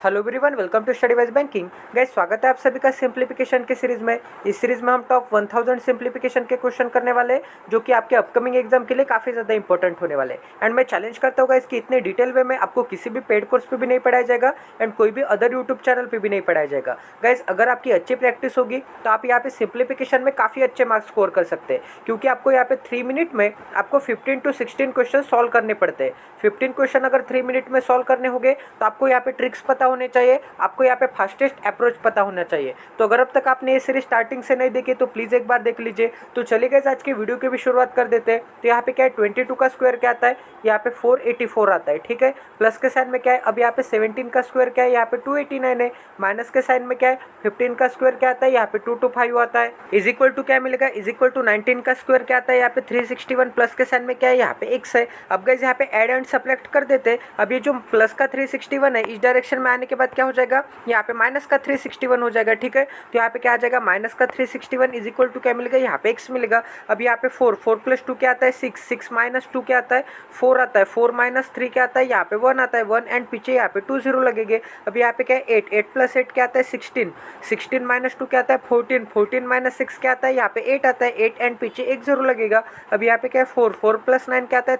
Hello everyone, welcome to study wise banking. Guys, स्वागत है आप सभी का सिंप्लीफिकेशन की सीरीज में। इस सीरीज में हम टॉप 1000 सिंप्लीफिकेशन के क्वेश्चन करने वाले हैं, जो कि आपके अपकमिंग एग्जाम के लिए काफ़ी ज़्यादा इंपॉर्टेंट होने वाले हैं। एंड मैं चैलेंज करता हूँ गाइस कि इतने डिटेल वे में आपको किसी भी पेड कोर्स पे भी नहीं पढ़ाया जाएगा एंड कोई भी अदर यूट्यूब चैनल पर भी नहीं पढ़ाया जाएगा। गाइस, अगर आपकी अच्छी प्रैक्टिस होगी तो आप यहाँ पे सिंप्लीफिकेशन में काफ़ी अच्छे मार्क्स स्कोर कर सकते हैं, क्योंकि आपको यहाँ पे 3 मिनट में आपको 15 to 16 क्वेश्चन सॉल्व करने पड़ते हैं। 15 क्वेश्चन अगर 3 मिनट में सॉल्व करने होंगे तो आपको यहाँ पे ट्रिक्स पता होने चाहिए, आपको यहाँ पे फास्टेस्ट अप्रोच पता होना चाहिए। तो अगर अब तक आपने ये सीरीज स्टार्टिंग से नहीं देखी तो प्लीज़ एक बार देख लीजिए। तो चलिए गाइस, आज की वीडियो की भी शुरुआत कर देते हैं। तो यहाँ पे क्या है, 22 का स्क्वायर क्या आता है, यहाँ पे 484 आता है। ठीक है, प्लस के साइन में क्या है, अब यहाँ पे 17 का स्क्वायर क्या है, यहाँ पे 289 है। माइनस के साइन में क्या है, 15 का स्क्वायर क्या आता है, यहाँ पे 225 आता है। इज इक्वल टू क्या मिलेगा, इज इक्वल टू 19 का स्क्वायर क्या आता है, यहाँ पे 361। प्लस के साइन में क्या है, यहाँ पे x है। अब गाइस यहाँ पे एड एंड सब्ट्रैक्ट कर देते हैं। अब ये जो प्लस का 361 है, इस डायरेक्शन में आने के बाद क्या हो जाएगा, यहाँ पे माइनस का 361 हो जाएगा। ठीक है, तो यहाँ पे क्या आ जाएगा, माइनस का 361 इज इक्वल टू क्या मिलेगा, यहाँ पे x मिलेगा। अब यहाँ पे 4 प्लस 2 क्या आता है, 6 माइनस 2 क्या आता है, 4 आता है। 4 माइनस 3 क्या आता है, यहाँ पे 1 आता है, 1 एंड पीछे यहाँ पे 2 0 लगेंगे। अब यहाँ पे क्या है, 8 प्लस 8 क्या आता है, 16 माइनस 2 क्या आता है, 14 माइनस 6 क्या आता है, यहाँ पे 8 आता है, 8 एंड पीछे 1 0 लगेगा। अब यहाँ पे क्या है, 4 प्लस 9 क्या आता है,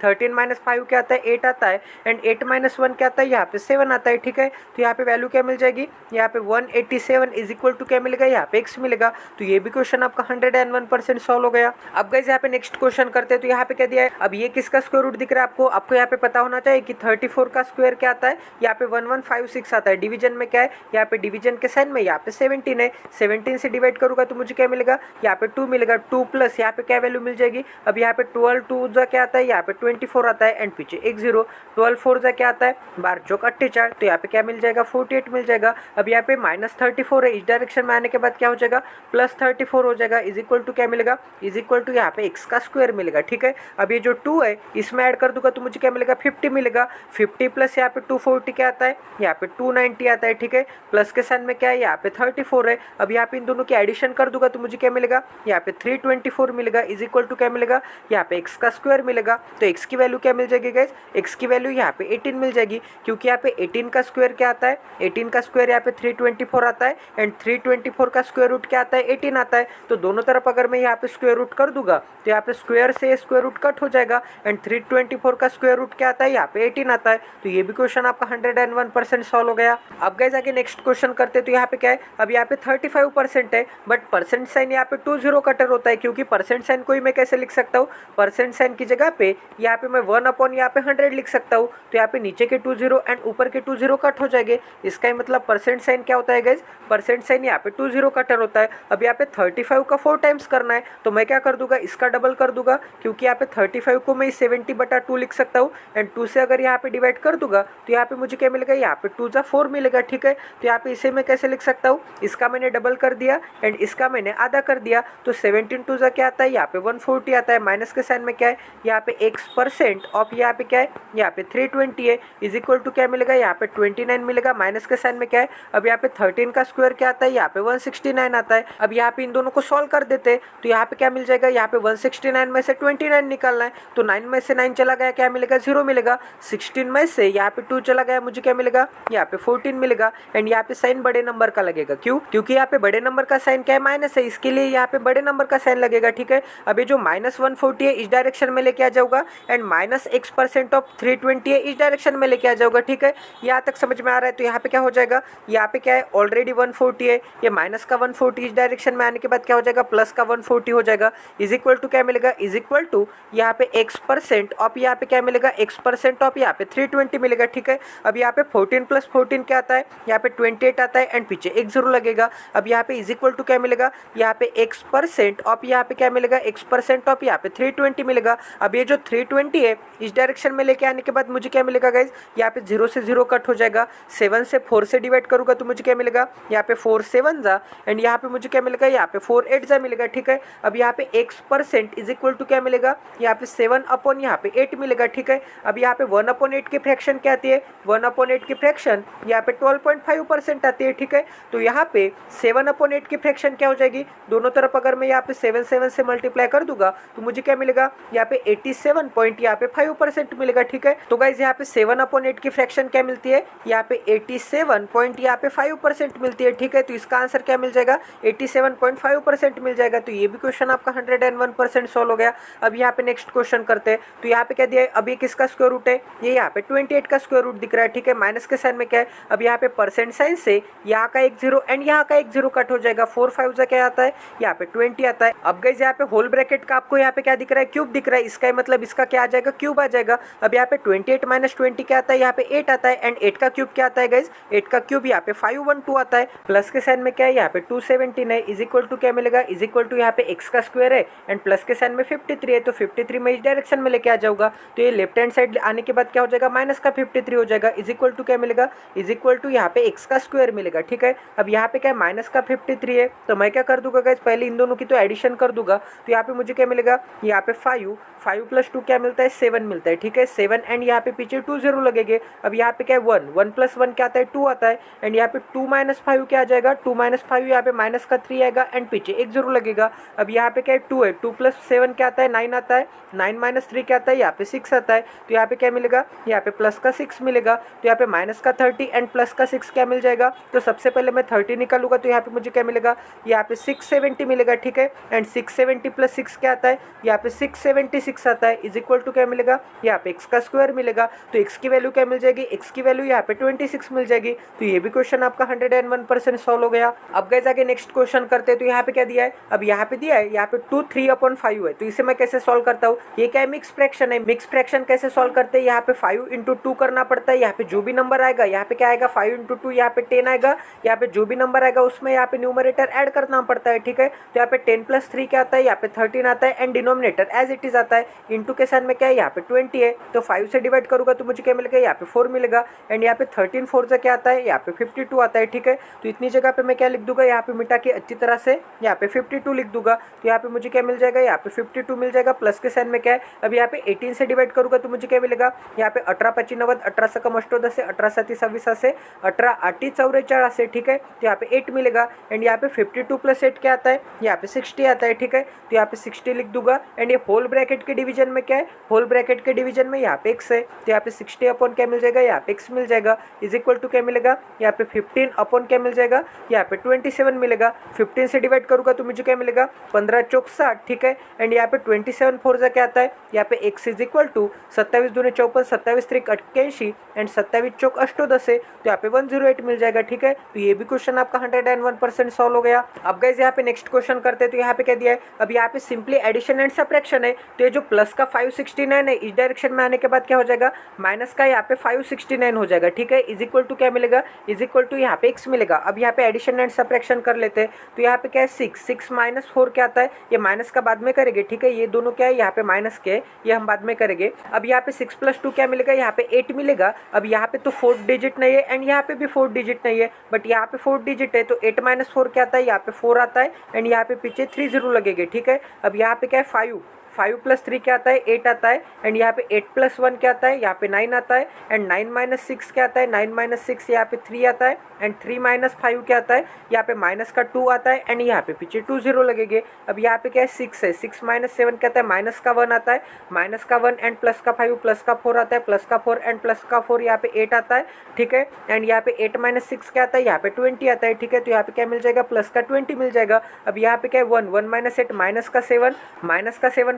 13 माइनस 5 क्या आता है, 8 आता है एंड 8 माइनस 1 क्या आता है, यहाँ पे 7 आता है। ठीक है, तो यहाँ पे वैल्यू क्या मिल जाएगी, यहाँ पे 187 इज इक्वल टू क्या मिलेगा, यहाँ पे x मिलेगा। तो ये भी क्वेश्चन आपका 101% सॉल्व हो गया। अब गाइस यहाँ पे नेक्स्ट क्वेश्चन करते हैं। तो यहाँ पे क्या दिया है, अब ये किसका स्क्वायर रूट दिख रहा है आपको यहाँ पे पता होना चाहिए कि 34 का स्क्वायर क्या आता है, यहाँ पे 1156 आता है। डिवीजन में क्या है, यहाँ पे डिवीजन के साइन में यहाँ पे 17 है। 17 से डिवाइड करूंगा तो मुझे क्या मिलेगा, यहाँ पे 2 मिलेगा। 2 प्लस यहाँ पे क्या वैल्यू मिल जाएगी, अब यहाँ पे 12 2 जो क्या आता है, यहाँ पे 24 आता है एंड पीछे 1 0। 12 4 जो क्या आता है, 12 चौक 48, तो यहाँ पे क्या मिल जाएगा, 48 मिल जाएगा। अब यहाँ पे माइनस 34 है, इस डायरेक्शन में आने के बाद क्या हो जाएगा, प्लस 34 हो जाएगा। इज इक्वल टू क्या मिलेगा, इज इक्वल टू यहाँ पे x का स्क्वायर मिलेगा। ठीक है, अब ये जो 2 है इसमें ऐड कर दूंगा तो मुझे क्या मिलेगा, 50 मिलेगा। 50 प्लस यहाँ पे 240 क्या आता है, यहाँ पे 290 आता है। ठीक है, प्लस के साइन में क्या है, यहाँ पे 34 है। अब यहाँ पे इन दोनों की एडिशन कर दूंगा तो मुझे क्या मिलेगा, यहाँ पे 324 मिलेगा। इज इक्वल टू क्या मिलेगा, यहाँ पे x का स्क्वायर मिलेगा। तो x की वैल्यू क्या मिल जाएगी गाइस, x की वैल्यू यहाँ पे 18 मिल जाएगी, क्योंकि यहाँ पे 18 का स्क्वायर क्या आता है, 18 का स्क्वायर यहाँ पे 324 आता है एंड 324 का स्क्वायर रूट क्या आता है, 18 आता है। तो दोनों तरफ अगर मैं यहाँ पे स्क्वायर रूट कर दूंगा तो यहाँ पे स्क्वायर से स्क्वायर रूट कट हो जाएगा एंड 324 का स्क्वायर रूट क्या आता है, यहाँ पे 18 आता है। तो ये भी क्वेश्चन आपका 101% सॉल्व हो गया। अब गाइस आगे नेक्स्ट क्वेश्चन करते हैं। तो यहाँ पे क्या है, अब यहाँ पे 35% है, बट परसेंट साइन यहाँ पे 20 कटर होता है, क्योंकि परसेंट साइन को ही मैं कैसे लिख सकता हूँ, परसेंट साइन की जगह पे यहाँ पे मैं 1 अपॉन यहाँ पे 100 लिख सकता हूँ। तो यहाँ पे नीचे के 20 एंड ऊपर के 20 कट हो जाएंगे। इसका ही मतलब परसेंट साइन क्या होता है गाइस, परसेंट साइन यहाँ पे 20 कटर होता है। अब यहाँ पे 35 का 4 टाइम्स करना है, तो मैं क्या कर दूंगा, इसका डबल कर दूंगा, क्योंकि यहाँ पे 35 को मैं 70/2 लिख सकता हूँ एंड 2 से अगर यहाँ पे डिवाइड कर दूंगा तो यहाँ पे मुझे क्या मिलेगा, यहाँ पे 2 जा 4 मिलेगा। ठीक है, तो यहाँ पे इसे मैं कैसे लिख सकता हूँ, इसका मैंने डबल कर दिया एंड इसका मैंने आधा कर दिया। तो 17 2 जा क्या आता है, यहाँ पे 140 आता है। माइनस के साइन में क्या है, यहाँ पे x% ऑफ यहाँ पे क्या है, यहाँ पे 320 है। इज इक्वल टू क्या मिलेगा, यहाँ पे 29 मिलेगा। माइनस के साइन में क्या है, अब यहाँ पे 13 का स्क्वायर क्या आता है, यहाँ पे 169 आता है। अब यहाँ पे इन दोनों को सॉल्व कर देते हैं तो यहाँ पे क्या मिल जाएगा, यहाँ पे 169 में से 29 निकालना है, तो 9 में से 9 चला गया, क्या मिलेगा, 0 मिलेगा। 16 में से यहाँ पे 2 चला गया, मुझे क्या मिलेगा, यहाँ पे 14 मिलेगा एंड यहाँ पे साइन बड़े नंबर का लगेगा। क्यों, क्योंकि यहाँ पे बड़े नंबर का साइन क्या है, माइनस है, इसके लिए यहाँ पे बड़े नंबर का साइन लगेगा। ठीक है, अभी जो -140 है इस डायरेक्शन में लेके आ जाऊंगा एंड -x% ऑफ 320 है इस डायरेक्शन में लेके आ जाऊंगा। ठीक है, यहाँ तक समझ में आ रहा है। तो यहाँ पे क्या हो जाएगा, यहाँ पे क्या है, ऑलरेडी 140 है, ये माइनस का 140 इस डायरेक्शन में आने के बाद क्या हो जाएगा, प्लस का 140 हो जाएगा। इज इक्वल टू क्या मिलेगा, इज इक्वल टू यहाँ पे x% ऑफ यहाँ पे क्या मिलेगा, x% ऑफ यहाँ पे 320 मिलेगा। ठीक है, अब यहाँ पे 14 + 14 क्या आता है, यहाँ पे 28 आता है एंड पीछे 1 0 लगेगा। अब यहाँ पे इज इक्वल टू क्या मिलेगा, यहाँ पे x% ऑफ यहाँ पे क्या मिलेगा, x% ऑफ यहाँ पे 320 मिलेगा। अब ये जो 320 है इस डायरेक्शन में लेके आने के बाद मुझे क्या मिलेगा गाइज, यहाँ पे 0 से 0 कट हो जाएगा। 7 से 4 से डिवाइड करूंगा तो मुझे क्या मिलेगा, यहाँ पे 4 7 जा एंड यहाँ पे मुझे क्या मिलेगा, यहाँ पे 4 8 जा मिलेगा। ठीक है, अब यहाँ पे x% इज इक्वल टू क्या मिलेगा, यहाँ पे 7 अपॉन यहाँ पे 8 मिलेगा। ठीक है, अब यहाँ पे 1/8 की फ्रैक्शन क्या आती है, 1/8 की फ्रैक्शन यहाँ पे 12.5% आती है। ठीक है, तो यहाँ पे 7/8 की फ्रैक्शन क्या हो जाएगी, दोनों तरफ अगर मैं यहाँ पे 7 से मल्टीप्लाई कर दूंगा तो मुझे क्या मिलेगा, यहाँ पे 87 पॉइंट यहाँ पे 5% मिलेगा। ठीक है, तो गाइज यहाँ पे 7/8 की फ्रैक्शन क्या मिलती है, है यहाँ पे 87.5% मिलती है, ठीक है। तो इसका आंसर क्या मिल जाएगा, 87.5% मिल जाएगा। तो ये भी क्वेश्चन आपका 101% सॉल्व हो गया। अब यहाँ पे नेक्स्ट क्वेश्चन करते हैं। तो यहाँ पे क्या दिया है, अब ये किसका स्क्वायर रूट है, ये यहाँ पे 28 का स्क्वायर रूट दिख रहा है, ठीक है। माइनस के साइन में क्या है, अब यहाँ पे परसेंट साइन से यहाँ का एक जीरो एंड यहाँ का एक जीरो कट हो जाएगा। 4 5 से क्या आता है, यहाँ पे 20 आता है। अब गाइस यहाँ पे होल ब्रैकेट का आपको यहाँ पे क्या दिख रहा है, क्यूब दिख रहा है। इसका मतलब इसका क्या आ जाएगा, क्यूब आ जाएगा। अब यहाँ पे 28 माइनस 20 क्या आता है, यहाँ पे 8 आता है एंड 8 का क्यूब क्या आता है गाइस, 8 का क्यूब यहाँ पे 512 आता है। प्लस के साइन में क्या है, यहाँ पे 217 है, इज इक्वल टू क्या मिलेगा, इज इक्वल टू यहाँ पे x का स्क्वायर है एंड प्लस के साइन में 53 है, तो 53 में इस डायरेक्शन में लेके आ जाऊंगा। तो ये लेफ्ट हैंड साइड आने के बाद क्या हो जाएगा, माइनस का 53 हो जाएगा, इज इक्वल टू क्या मिलेगा, इज इक्वल टू यहाँ पे x का स्क्वायर मिलेगा, ठीक है। अब यहाँ पे क्या है, माइनस का 53 है, तो मैं क्या कर दूंगा गाइस, पहले इन दोनों की तो एडिशन कर दूंगा। तो यहाँ पे मुझे क्या मिलेगा, यहाँ पे 5 प्लस 2 क्या मिलता है, 7 मिलता है, ठीक है। 7 एंड यहाँ पे पीछे 2 0 लगेंगे। अब यहाँ पे क्या है, 1 प्लस 1 क्या आता है, 2 आता है एंड यहाँ पे 2 माइनस 5 क्या आ जाएगा, 2 माइनस 5 यहाँ पे माइनस का 3 आएगा एंड पीछे 1 0 लगेगा। अब यहाँ पे क्या है, 2 है, 2 प्लस 7 क्या आता है, 9 आता है, 9 माइनस 3 क्या आता है, यहाँ पे 6 आता है। तो यहाँ पे क्या मिलेगा, यहाँ पे प्लस का 6 मिलेगा। तो यहाँ पे माइनस का 30 एंड प्लस का 6 क्या मिल जाएगा। तो सबसे पहले मैं 30 निकालूंगा, तो यहाँ पे मुझे क्या मिलेगा, यहाँ पे 670 मिलेगा, ठीक है। एंड 670 प्लस 6 क्या आता है, यहाँ पे 676 आता है, इज इक्वल टू क्या मिलेगा, यहाँ पे x का स्क्वायर मिलेगा। तो x की वैल्यू क्या मिल जाएगी, x की वैल्यू यहाँ पे 26 मिल जाएगी। तो ये भी क्वेश्चन आपका 101% सॉल्व हो गया। अब गाइस आगे नेक्स्ट क्वेश्चन करते हैं। तो यहाँ पे क्या दिया है, अब यहाँ पे दिया है, यहाँ पे 2 3/5 है। तो इसे मैं कैसे सॉल्व करता हूँ, ये क्या है, मिक्स फ्रैक्शन है। मिक्स फ्रैक्शन कैसे सॉल्व करते हैं, यहाँ पे 5 × 2 करना पड़ता है। यहाँ पे जो भी नंबर आएगा, यहाँ पे क्या आएगा, 5 × 2 यहाँ पे 10 आएगा। यहाँ पे जो भी नंबर आएगा उसमें यहाँ पे न्यूमरेटर ऐड करना पड़ता है, ठीक है। तो यहाँ पे 10 + 3 क्या आता है, यहाँ पे 13 आता है and denominator as it is आता है। इंटू के साथ में क्या है, यहाँ पे 20 है, तो 5 से डिवाइड करूंगा तो मुझे क्या मिलेगा, यहाँ पे 4 मिलेगा एंड यहाँ पे 13 4 से क्या आता है, यहाँ पे 52 आता है, ठीक है। तो इतनी जगह पे मैं क्या लिख दूंगा, यहाँ पे मिटा के अच्छी तरह से यहाँ पे 52 लिख दूंगा। तो यहाँ पे मुझे क्या मिल जाएगा, यहाँ पे 52 मिल जाएगा। प्लस के साइन में क्या है, अब यहाँ पे 18 से डिवाइड करूंगा तो मुझे क्या मिलेगा, यहाँ पे 18 25 90, 18 से कम 18 से 18 7 26 से 18 8 44 से, ठीक है। तो यहाँ पे 8 मिलेगा एंड यहाँ पे 52 + 8 क्या आता है, यहाँ पे 60 आता है, ठीक है। तो यहाँ पे 60 लिख दूंगा एंड ये होल ब्रैकेट के डिवीजन में क्या है, होल ब्रैकेट के डिवीजन में यहाँ पे x है। तो यहाँ पे 60 अपॉन क्या मिल जाएगा, यहाँ पे x मिल जाएगा, इज इक्वल टू क्या मिलेगा, यहाँ पे 15 अपॉन क्या मिल जाएगा, यहाँ पे 27 मिलेगा। 15 से डिवाइड करूंगा तो मुझे क्या मिलेगा, 15 चौक 60, ठीक है। एंड यहाँ पे 27 4 से क्या आता है, यहाँ पे x इज इक्वल टू 27 दूनी 54, 27 3 81 एंड 27 चौक 18 है। तो यहाँ पे 108 मिल जाएगा, ठीक है। तो ये भी क्वेश्चन आपका 101% सॉल्व हो गया। अब गाइस यहाँ पे नेक्स्ट क्वेश्चन करते हैं। तो यहाँ पे क्या दिया है, अब यहाँ पे सिंपली एडिशन एंड सब्ट्रैक्शन है। तो ये जो प्लस का 569 है, इस डायरेक्शन में आने के बाद क्या हो जाएगा, माइनस का यहाँ पे 569 हो जाएगा, ठीक है। इज इक्वल टू क्या मिलेगा, इज इक्वल टू यहाँ पे x मिलेगा। अब यहाँ पे एडिशन एंड सब्ट्रैक्शन कर लेते हैं। तो यहाँ पे क्या है, 6 माइनस 4 क्या आता है, ये माइनस का बाद में करेंगे, ठीक है। ये दोनों क्या है, यहाँ पे माइनस के, ये हम बाद में करेंगे। अब यहाँ पे 6 + 2 क्या मिलेगा, यहाँ पे 8 मिलेगा। अब यहाँ पे तो 4 डिजिट नहीं है एंड यहाँ पे भी 4 डिजिट नहीं है, बट यहाँ पे 4 डिजिट है। तो 8 - 4 क्या आता है, यहाँ पे 4 आता है एंड यहाँ पे पीछे 3 0 लगेंगे, ठीक है। अब यहाँ पे क्या है, 5 + 3 क्या आता है, 8 आता है एंड यहाँ पे 8 + 1 क्या आता है, यहाँ पे 9 आता है एंड 9 - 6 क्या आता है, 9 - 6 यहाँ पे 3 आता है एंड 3 - 5 क्या आता है, यहाँ पे माइनस का 2 आता है एंड यहाँ पे पीछे 2 0 लगेंगे। अब यहाँ पे क्या है, 6 है, 6 - 7 क्या आता है, माइनस का 1 आता है, माइनस का 1 एंड प्लस का 5 प्लस का 4 आता है, प्लस का 4 एंड प्लस का 4 यहाँ पे 8 आता है, ठीक है। एंड यहाँ पे 8 - 6 क्या आता है, यहाँ पे 20 आता है, ठीक है। तो यहाँ पे क्या मिल जाएगा, प्लस का 20 मिल जाएगा। अब यहाँ पे क्या है, 1 - 8 माइनस का 7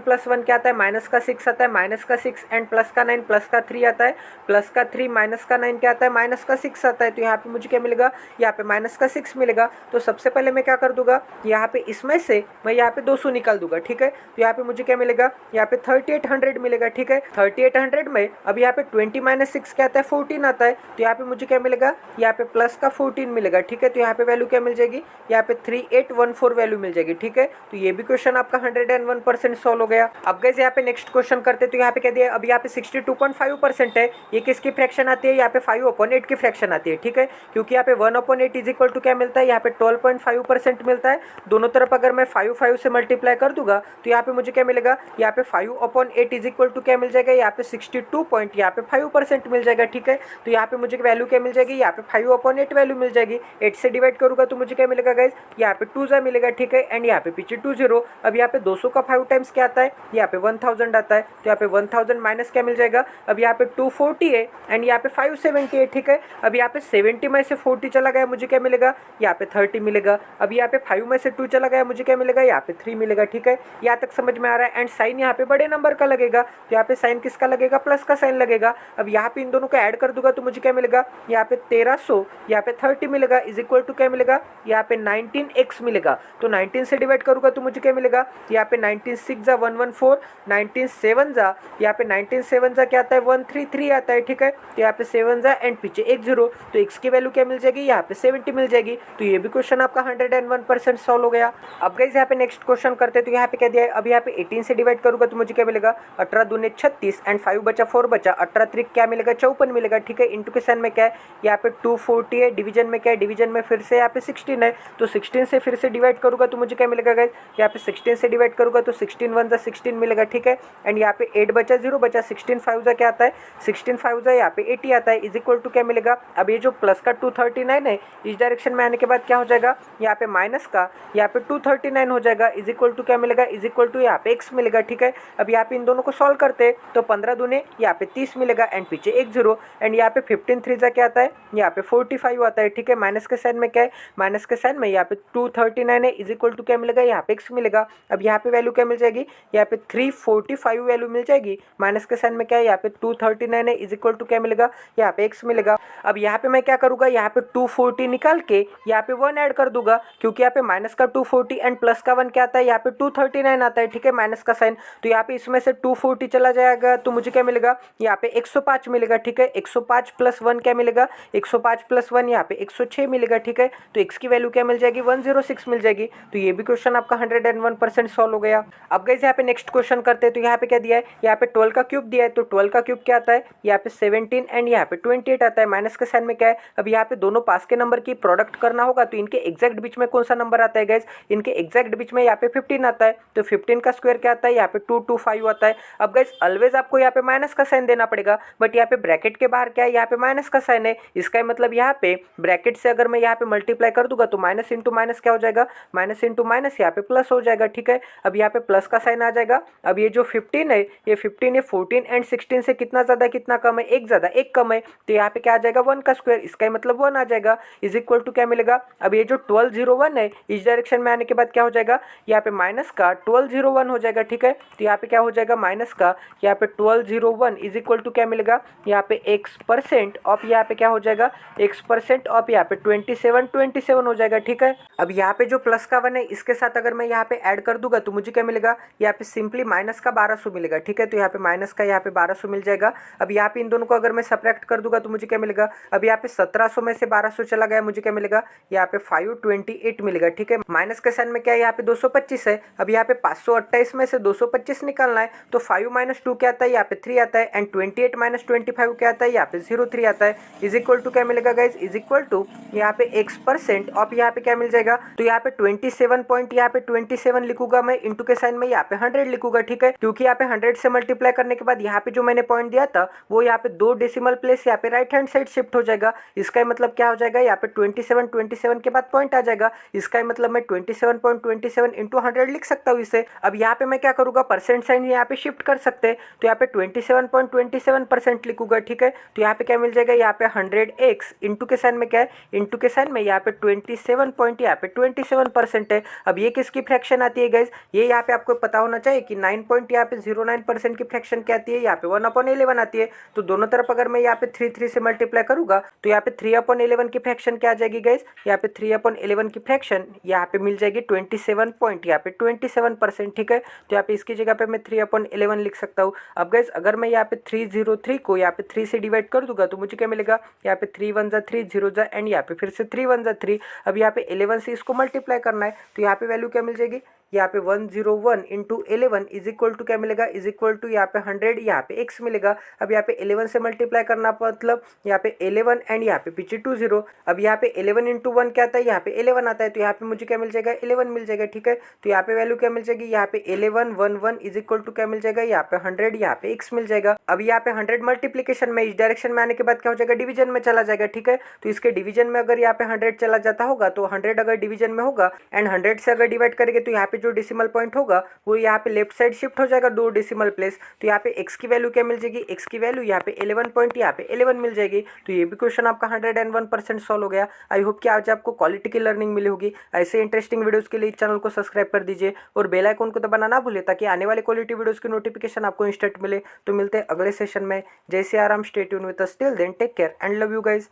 + 1 क्या आता है, माइनस का 6 आता है, माइनस का 6 एंड प्लस का 9 प्लस का 3 आता है, प्लस का 3 माइनस का 9 क्या आता है, माइनस का 6 आता है। तो यहाँ पे मुझे क्या मिलेगा, यहाँ पे माइनस का 6 मिलेगा। तो सबसे पहले मैं क्या कर दूंगा, यहाँ पे इसमें से मैं यहाँ पे 200 निकाल दूंगा, ठीक है। तो यहाँ पे मुझे क्या मिलेगा, यहाँ पे 3800 मिलेगा, ठीक है। 3800 में अब यहाँ पे 20 - 6 क्या आता है, 14 आता है। तो यहाँ पे मुझे क्या मिलेगा, यहाँ पे प्लस का 14 मिलेगा, ठीक है। तो यहाँ पे वैल्यू क्या मिल जाएगी, यहाँ पे 3814 वैल्यू मिल जाएगी, ठीक है। तो ये भी क्वेश्चन आपका 101% सॉल्व हो गया। अब गाइस यहाँ पे नेक्स्ट क्वेश्चन करते हैं। तो यहाँ पे क्या दिया, अब यहाँ पे 62.5% है, ये किसकी फ्रैक्शन आती है, यहाँ पे 5/8 की फ्रैक्शन आती है, ठीक है। क्योंकि यहाँ पे 1/8 इज इक्वल टू क्या मिलता है, यहाँ पे 12.5% मिलता है। दोनों तरफ अगर मैं 5 से मल्टीप्लाई कर दूंगा तो यहाँ पे मुझे क्या मिलेगा, यहाँ पे 5/8 इज इक्वल टू क्या मिल जाएगा, यहाँ पे 62.5% मिल जाएगा, ठीक है। तो यहाँ पे मुझे वैल्यू क्या मिल जाएगी, यहाँ पे 5/8 वैल्यू मिल जाएगी। 8 से डिवाइड करूंगा तो मुझे क्या मिलेगा गाइस, यहाँ पे 2 मिलेगा, ठीक है। एंड यहाँ पे पीछे 2 0। अब यहाँ पे 200 का 5 टाइम्स क्या आता आता है, यहाँ पे 1000 आता है, तो यहाँ पे 1000 माइनस क्या मिल जाएगा, अब यहाँ पे 240 है एंड यहाँ पे 570 है, ठीक है। अब यहाँ पे 70 में से 40 चला गया, मुझे क्या मिलेगा, यहाँ पे 30 मिलेगा। अब यहाँ पे 5 में से 2 चला गया, मुझे क्या मिलेगा, यहाँ पे 3 मिलेगा, ठीक है। यहाँ तक समझ में आ रहा है। एंड साइन यहाँ पे बड़े नंबर का लगेगा, तो यहाँ पे साइन किसका लगेगा, प्लस का साइन लगेगा। अब यहाँ पे इन दोनों को ऐड कर दूंगा तो मुझे क्या मिलेगा, यहाँ पे 1300, यहाँ पे 30 मिलेगा, इज इक्वल टू क्या मिलेगा, यहाँ पे 19x मिलेगा। तो 19 से डिवाइड करूंगा तो मुझे क्या मिलेगा, यहाँ पे 19 6 जा 114, 19 7 जा, यहाँ पे 19 7 जा क्या आता है, 133 आता है, ठीक है। तो यहाँ पे 7 जा एंड पीछे एक 0, तो x की वैल्यू क्या मिल जाएगी, यहाँ पे 70 मिल जाएगी। तो ये भी क्वेश्चन आपका 101% सॉल्व हो गया। अब गाइस यहाँ पे नेक्स्ट क्वेश्चन करते हैं। तो यहाँ पे क्या दिया है, अब यहाँ पे 18 से डिवाइड करूंगा तो मुझे क्या मिलेगा, 18 दूने 36 एंड 5 बचा 4 बचा, 18 3 क्या मिलेगा, 54 मिलेगा, ठीक है। इंटू के साइन में क्या है, यहाँ पे 240 है, डिवीजन में क्या है, डिवीजन में फिर से यहाँ पे 16 है, तो 16 से फिर से डिवाइड करूंगा तो मुझे क्या मिलेगा गाइस, यहाँ पे 16 से डिवाइड करूंगा तो 16 1 जा 16 मिलेगा, ठीक है। एंड यहाँ पे 8 बचा 0 बचा, 16 5 जा क्या आता है, 16 5 जा यहाँ पे 80 आता है, इज इक्वल टू क्या मिलेगा। अब ये जो प्लस का 239 है, इस डायरेक्शन में आने के बाद क्या हो जाएगा, यहाँ पे माइनस का यहाँ पे 239 हो जाएगा, इज इक्वल टू क्या मिलेगा, इज इक्वल टू यहाँ पे x मिलेगा, ठीक है। अब यहाँ पे इन दोनों को सॉल्व करते हैं तो 15 दूने यहाँ पे 30 मिलेगा एंड पीछे एक 0 एंड यहाँ पे 15 3 जा क्या आता है, यहाँ पे 45 आता है, ठीक है। माइनस के साइन में क्या है, माइनस के साइन में यहाँ पे 239 है, इज इक्वल टू क्या मिलेगा, यहाँ पे x मिलेगा। अब यहाँ पे वैल्यू क्या मिल जाएगी, यहाँ पे 345 वैल्यू मिल जाएगी। माइनस के साइन में क्या है, यहाँ पे 239 है, इज इक्वल टू क्या मिलेगा, यहाँ पे x मिलेगा। अब यहाँ पे मैं क्या करूँगा, यहाँ पे 240 निकाल के यहाँ पे 1 ऐड कर दूंगा, क्योंकि यहाँ पे माइनस का 240 एंड प्लस का 1 क्या आता है, यहाँ पे 239 आता है, ठीक है, माइनस का साइन। तो यहाँ पे इसमें से 240 चला जाएगा तो मुझे क्या मिलेगा, यहाँ पे 105 मिलेगा, ठीक है। 105 प्लस 1 क्या मिलेगा, 105 प्लस 1 यहाँ पे 106 मिलेगा, ठीक है। तो x की वैल्यू क्या मिल जाएगी, 106 मिल जाएगी। तो ये भी क्वेश्चन आपका 101% सॉल्व हो गया। अब गाइस यहाँ पे नेक्स्ट क्वेश्चन करते हैं। तो यहाँ पे क्या दिया है, यहाँ पे 12 का क्यूब दिया है, तो 12 का क्यूब क्या आता है, यहाँ पे 17 एंड यहाँ पे 28 आता है। माइनस के साइन में क्या है, अब यहाँ पे दोनों पास के नंबर की प्रोडक्ट करना होगा, तो इनके एग्जैक्ट बीच में कौन सा नंबर आता है गाइस, इनके एग्जैक्ट बीच में यहाँ पे 15 आता है, तो 15 का स्क्वायर क्या आता है, यहाँ पे 225 आता है। अब गाइस ऑलवेज आपको यहाँ पे माइनस का साइन देना पड़ेगा, बट यहाँ पे ब्रैकेट के बाहर क्या है, यहाँ पे माइनस का साइन है। इसका मतलब यहाँ पे ब्रैकेट से अगर मैं यहाँ पे मल्टीप्लाई कर दूंगा तो माइनस इंटू माइनस क्या हो जाएगा, माइनस इंटू माइनस यहाँ पे प्लस हो जाएगा, ठीक है। अब यहाँ पे प्लस का साइन आ जाएगा। अब ये जो 15 है, ये 15 है 14 एंड 16 से कितना ज्यादा कितना कम है, एक ज्यादा एक कम है, तो यहाँ पे क्या आ जाएगा 1 का स्क्वायर, इसका मतलब 1 आ जाएगा, इज इक्वल टू क्या मिलेगा। अब ये जो 1201 है, इस डायरेक्शन में आने के बाद क्या हो जाएगा, यहाँ पे माइनस का 1201 हो जाएगा, ठीक है। तो यहाँ पे क्या हो जाएगा, माइनस का यहाँ पे 1201 इज इक्वल टू क्या मिलेगा, यहाँ पे x% ऑफ यहाँ पे क्या हो जाएगा, x% ऑफ यहाँ पे 27 हो जाएगा, ठीक है। अब यहाँ पे जो प्लस का 1 है, इसके साथ अगर मैं यहाँ पे ऐड कर दूंगा तो मुझे क्या मिलेगा, यहाँ पे सिंपली माइनस का 1200 मिलेगा, ठीक है। तो यहाँ पे माइनस का यहाँ पे 1200 मिल जाएगा। अब यहाँ पे इन दोनों को अगर मैं सब्ट्रैक्ट कर दूंगा तो मुझे क्या मिलेगा, अब यहाँ पे 1700 में से 1200 चला गया, मुझे क्या मिलेगा, यहाँ पे 528 मिलेगा, ठीक है। माइनस के साइन में क्या है, यहाँ पे 225 है। अब यहाँ पे 528 में से 225 निकालना है, तो 5 माइनस 2 क्या आता है, यहाँ पे 3 आता है एंड 28 माइनस 25 क्या आता है, यहाँ पे 03 आता है, इज इक्वल टू क्या मिलेगा गाइज, इज इक्वल टू यहाँ पे x% ऑफ यहाँ पे क्या मिल जाएगा, तो यहाँ पे 27 पॉइंट यहाँ पे 27 लिखूंगा मैं, इंटू के साइन में यहाँ पे 100 लिखूंगा, ठीक है। क्योंकि यहाँ पे 100 से मल्टीप्लाई करने के बाद यहाँ पे जो मैंने पॉइंट दिया था वो यहाँ पे 2 डेसिमल प्लेस यहाँ पे राइट हैंड साइड शिफ्ट हो जाएगा। इसका मतलब क्या हो जाएगा, यहाँ पे 27 के बाद पॉइंट आ जाएगा। इसका मतलब मैं 27.27 इंटू 100 लिख सकता हूँ इसे। अब यहाँ पे मैं क्या करूँगा, परसेंट साइन यहाँ पे शिफ्ट कर सकते हैं, तो यहाँ पे 27.27% लिखूंगा, ठीक है। तो यहाँ पे क्या मिल जाएगा, यहाँ पे 100x इंटू के साइन में क्या है, इंटू के साइन में यहाँ पे 27% है। अब ये किसकी फ्रैक्शन आती है गाइज, ये यहाँ पे आपको पता होना चाहिए कि 9.09% की फ्रैक्शन क्या आती है, यहाँ पे 1/11 आती है। तो दोनों तरफ अगर मैं यहाँ पे 3 से मल्टीप्लाई करूंगा तो यहाँ पे 3/11 की फ्रैक्शन क्या आ जाएगी गाइज, यहाँ पे 3/11 की फ्रैक्शन यहाँ पे मिल जाएगी 27%, ठीक है। तो यहाँ पे इसकी जगह पे मैं 3/11 लिख सकता हूँ। अब गाइज अगर मैं यहाँ पे 303 को यहाँ पे 3 से डिवाइड कर दूंगा तो मुझे क्या मिलेगा, यहाँ पे 3 1 जा 3 0 जा एंड यहाँ पे फिर से 3 1 जा 3। अब यहाँ पे 11 से इसको मल्टीप्लाई करना है, तो यहाँ पे वैल्यू क्या मिल जाएगी, यहाँ पे 101 इंटू 11 इज इक्वल टू क्या मिलेगा, इज इक्वल टू यहाँ पे 100, यहाँ पे x मिलेगा। अब यहाँ पे 11 से मल्टीप्लाई करना मतलब यहाँ पे 11 एंड यहाँ पे पीछे 20। अब यहाँ पे 11 इंटू 1 क्या आता है, यहाँ पे 11 आता है, तो यहाँ पे मुझे क्या मिल जाएगा, 11 मिल जाएगा, ठीक है। तो यहाँ पे वैल्यू क्या मिल जाएगी, यहाँ पे 11 इज इक्वल टू क्या मिल जाएगा, यहाँ पे 100, यहाँ पे x मिल जाएगा। अब यहाँ पे 100 मल्टीप्लीकेशन में इस डायरेक्शन में आने के बाद क्या हो जाएगा, डिवीजन में चला जाएगा, ठीक है। तो इसके डिवीजन में अगर यहाँ पे 100 चला जाता होगा तो 100 अगर डिवीजन में होगा एंड 100 से अगर डिवाइड करेंगे तो यहाँ पे जो डेसिमल पॉइंट होगा वो यहाँ पे लेफ्ट साइड शिफ्ट हो जाएगा 2 डेसिमल प्लेस। तो यहाँ पे x की वैल्यू क्या मिल जाएगी, x की वैल्यू यहाँ पे 11 पॉइंट यहाँ पे 11 मिल जाएगी। तो ये भी क्वेश्चन आपका 101% सॉल्व हो गया। आई होप कि आज आपको क्वालिटी की लर्निंग मिली होगी। ऐसे इंटरेस्टिंग वीडियोस के लिए चैनल को सब्सक्राइब कर दीजिए और बेल आइकन को दबाना ना भूले ताकि आने वाले क्वालिटी वीडियोस की नोटिफिकेशन आपको इंस्टेंट मिले। तो मिलते हैं अगले सेशन में। जय Siya Ram, stay tune with us, till then take care and love you guys.